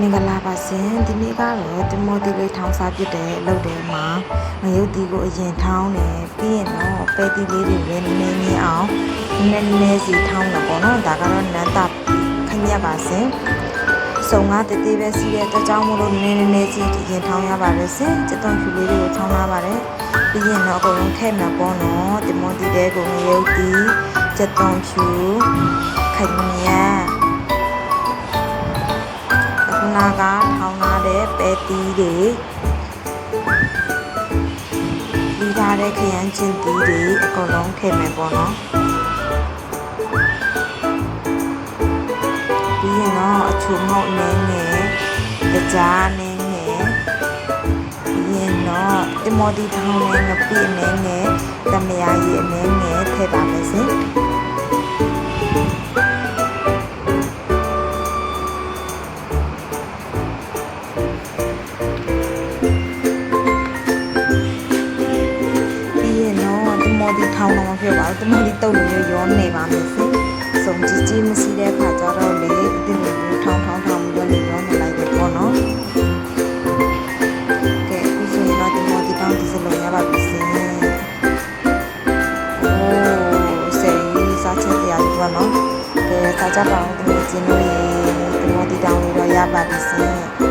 မင်္ဂလာပါရှင်ဒီနေ့ကတော့တမောတီလေးထောင်းစားပြတဲ့လုပ်တယ်မှာငရုတ်တီကိုအရင်ထောင်းတယ်ပြီးရင်တော့ပဲတီလေးတွေလည်းနည်းနည်းအောင်နည်းနည်းစီထောင်းတာပေါ့နော်ဒါကတော့နန်းတာခညက်ပါရှင်စုံကတသေးပဲစီးတဲ့အတွက်ကြောင့်မို့လို့နည်းနည်းစီအရင်ထောင်းရပါတယ်ရှင်စက်သွန်ဖြူလေးတွေကိုထောင်းလာပါတယ်ပြီးရင်တော့အကုန်လုံးထည့်မှာပေါ့နော်တမောတီတဲ့ကိုငရုတ်တီစက်သွန်ဖြူခညက်နာကထောင်းလာတဲ့ပဲတီးတွေပြီးထားတဲ့ခရမ်းချင်းတီးတွေအကုန်လုံးထည့်မယ်ပေါ့နော်ပြီးရင်တော့အချိုမုတ်နည်းငယ်တကြားနည်းငယ်ပြီးရင်တော့တမောတီထောင်းနဲ့ငပိအနည်းငယ်တမယာရည်အနည်းငယ်ထည့်ပါမယ်ရှင်ဒီထောင်းတော့မဖြစ်ပါဘူးတမလီတုတ်လို့ရောနေပါမယ်စိစုံကြီးကြီးမရှိတဲ့အခါကျတော့လေဒီလိုထောင်းပြီးတော့လေရောနေလိုက်တယ်ပေါ့နော်ကဲအခုဆိုရင်တော့ဒီမော်ဒီတောင်းဒီစလုံးရပါပြီစိအိုးဆယ်ကြီးစားချင်စရာကြီးပေါ့နော်ကဲစားကြပါဦးဒီလိုကျင်းလို့ဒီမော်ဒီတောင်းလို့တော့ရပါပြီစိ